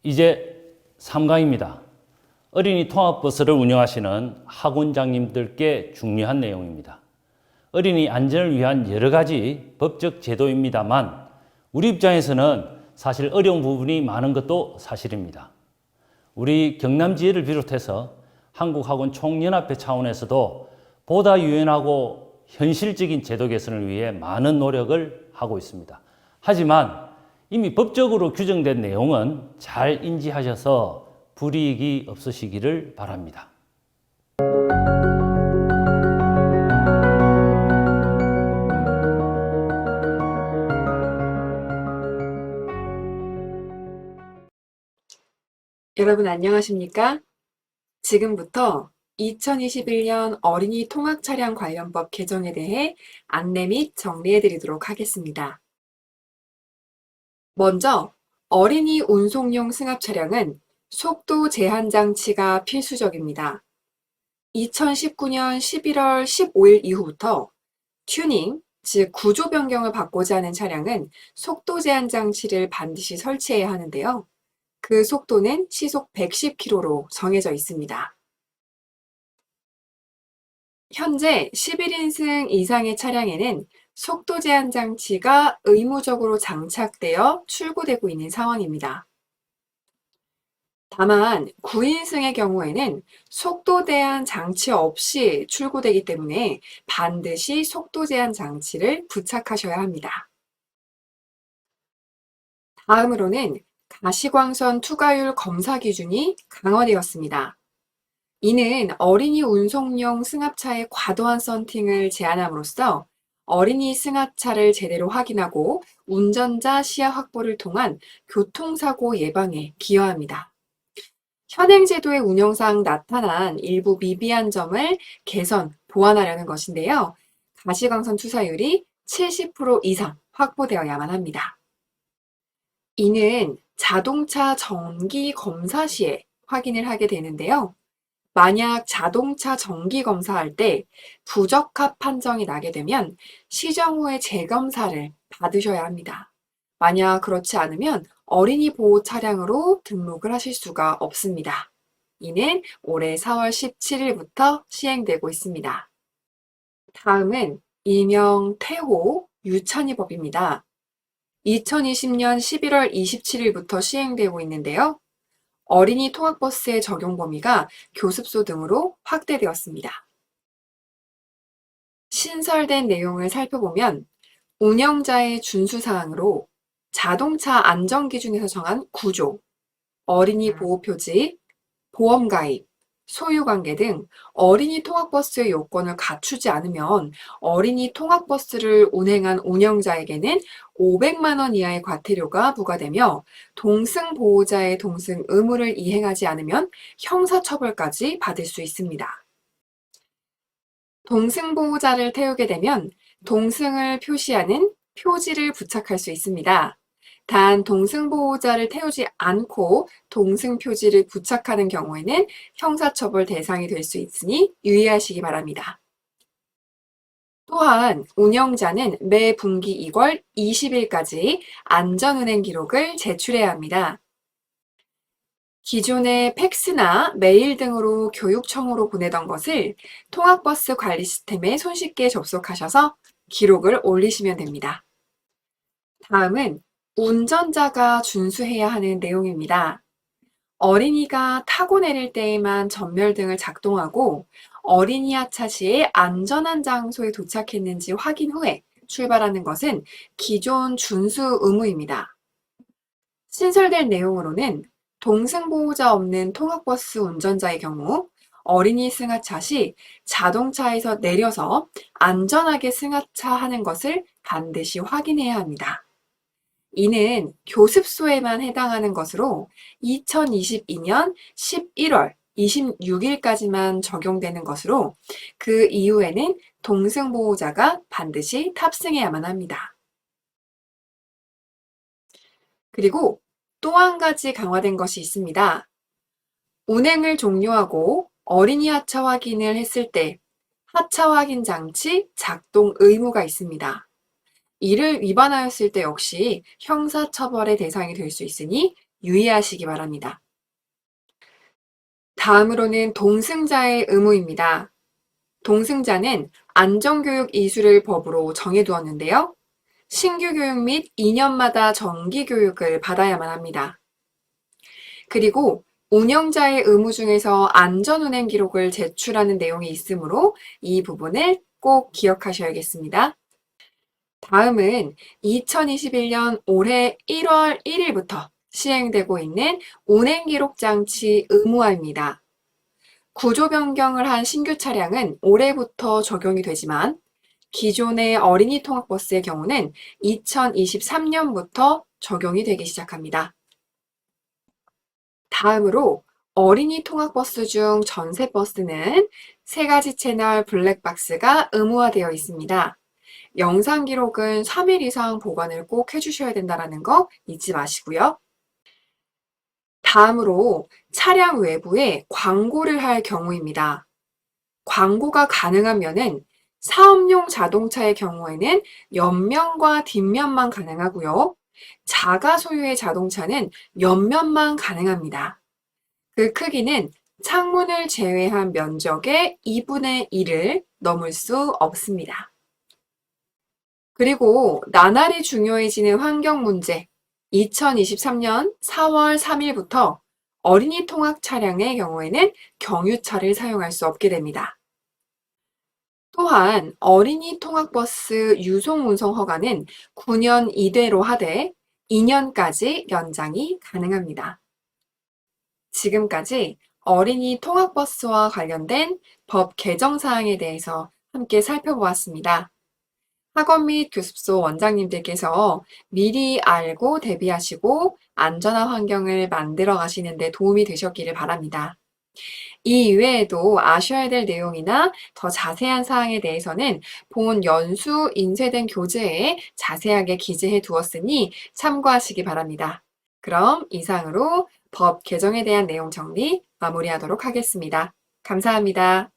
이제 3강입니다. 어린이 통학버스를 운영하시는 학원장님들께 중요한 내용입니다. 어린이 안전을 위한 여러 가지 법적 제도입니다만 우리 입장에서는 사실 어려운 부분이 많은 것도 사실입니다. 우리 경남지회를 비롯해서 한국학원총연합회 차원에서도 보다 유연하고 현실적인 제도 개선을 위해 많은 노력을 하고 있습니다. 하지만 이미 법적으로 규정된 내용은 잘 인지하셔서 불이익이 없으시기를 바랍니다. 여러분 안녕하십니까? 지금부터 2021년 어린이 통학 차량 관련법 개정에 대해 안내 및 정리해 드리도록 하겠습니다. 먼저 어린이 운송용 승합 차량은 속도 제한 장치가 필수적입니다. 2019년 11월 15일 이후부터 튜닝, 즉 구조 변경을 받고자 하는 차량은 속도 제한 장치를 반드시 설치해야 하는데요. 그 속도는 시속 110km로 정해져 있습니다. 현재 11인승 이상의 차량에는 속도 제한 장치가 의무적으로 장착되어 출고되고 있는 상황입니다. 다만 9인승의 경우에는 속도 제한 장치 없이 출고되기 때문에 반드시 속도 제한 장치를 부착하셔야 합니다. 다음으로는 가시광선 투과율 검사 기준이 강화되었습니다. 이는 어린이 운송용 승합차의 과도한 썬팅을 제한함으로써 어린이 승합차를 제대로 확인하고 운전자 시야 확보를 통한 교통사고 예방에 기여합니다. 현행 제도의 운영상 나타난 일부 미비한 점을 개선, 보완하려는 것인데요. 가시광선 투사율이 70% 이상 확보되어야만 합니다. 이는 자동차 정기 검사 시에 확인을 하게 되는데요. 만약 자동차 정기 검사할 때 부적합 판정이 나게 되면 시정 후에 재검사를 받으셔야 합니다. 만약 그렇지 않으면 어린이 보호 차량으로 등록을 하실 수가 없습니다. 이는 올해 4월 17일부터 시행되고 있습니다. 다음은 일명 태호 유찬이법입니다. 2020년 11월 27일부터 시행되고 있는데요. 어린이 통학버스의 적용 범위가 교습소 등으로 확대되었습니다. 신설된 내용을 살펴보면 운영자의 준수사항으로 자동차 안전기준에서 정한 구조, 어린이 보호표지, 보험가입, 소유관계 등 어린이 통학버스의 요건을 갖추지 않으면 어린이 통학버스를 운행한 운영자에게는 500만 원 이하의 과태료가 부과되며 동승보호자의 동승 의무를 이행하지 않으면 형사처벌까지 받을 수 있습니다. 동승보호자를 태우게 되면 동승을 표시하는 표지를 부착할 수 있습니다. 단 동승보호자를 태우지 않고 동승표지를 부착하는 경우에는 형사처벌 대상이 될 수 있으니 유의하시기 바랍니다. 또한 운영자는 매 분기 2월 20일까지 안전운행 기록을 제출해야 합니다. 기존에 팩스나 메일 등으로 교육청으로 보내던 것을 통학버스 관리 시스템에 손쉽게 접속하셔서 기록을 올리시면 됩니다. 다음은 운전자가 준수해야 하는 내용입니다. 어린이가 타고 내릴 때에만 전멸등을 작동하고 어린이 하차 시에 안전한 장소에 도착했는지 확인 후에 출발하는 것은 기존 준수 의무입니다. 신설된 내용으로는 동승보호자 없는 통학버스 운전자의 경우 어린이 승하차 시 자동차에서 내려서 안전하게 승하차하는 것을 반드시 확인해야 합니다. 이는 교습소에만 해당하는 것으로 2022년 11월 26일까지만 적용되는 것으로 그 이후에는 동승보호자가 반드시 탑승해야만 합니다. 그리고 또 한 가지 강화된 것이 있습니다. 운행을 종료하고 어린이 하차 확인을 했을 때 하차 확인 장치 작동 의무가 있습니다. 이를 위반하였을 때 역시 형사처벌의 대상이 될 수 있으니 유의하시기 바랍니다. 다음으로는 동승자의 의무입니다. 동승자는 안전교육 이수를 법으로 정해두었는데요. 신규 교육 및 2년마다 정기 교육을 받아야만 합니다. 그리고 운영자의 의무 중에서 안전운행 기록을 제출하는 내용이 있으므로 이 부분을 꼭 기억하셔야겠습니다. 다음은 2021년 올해 1월 1일부터 시행되고 있는 운행기록장치 의무화입니다. 구조 변경을 한 신규 차량은 올해부터 적용이 되지만 기존의 어린이 통학버스의 경우는 2023년부터 적용이 되기 시작합니다. 다음으로 어린이 통학버스 중 전세버스는 3가지 채널 블랙박스가 의무화되어 있습니다. 영상 기록은 3일 이상 보관을 꼭 해주셔야 된다는 거 잊지 마시고요. 다음으로 차량 외부에 광고를 할 경우입니다. 광고가 가능하면은 사업용 자동차의 경우에는 옆면과 뒷면만 가능하고요. 자가 소유의 자동차는 옆면만 가능합니다. 그 크기는 창문을 제외한 면적의 2분의 1을 넘을 수 없습니다. 그리고 나날이 중요해지는 환경 문제, 2023년 4월 3일부터 어린이 통학 차량의 경우에는 경유차를 사용할 수 없게 됩니다. 또한 어린이 통학버스 유송 운송 허가는 9년 이대로 하되 2년까지 연장이 가능합니다. 지금까지 어린이 통학버스와 관련된 법 개정 사항에 대해서 함께 살펴보았습니다. 학원 및 교습소 원장님들께서 미리 알고 대비하시고 안전한 환경을 만들어 가시는 데 도움이 되셨기를 바랍니다. 이 이외에도 아셔야 될 내용이나 더 자세한 사항에 대해서는 본 연수 인쇄된 교재에 자세하게 기재해 두었으니 참고하시기 바랍니다. 그럼 이상으로 법 개정에 대한 내용 정리 마무리하도록 하겠습니다. 감사합니다.